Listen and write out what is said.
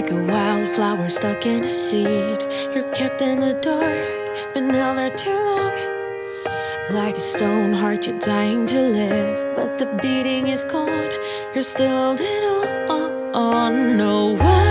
like a wildflower stuck in a seed. You're kept in the dark, been held there too long. Like a stone heart, you're dying to live, but the beating is gone. You're still holding on. No one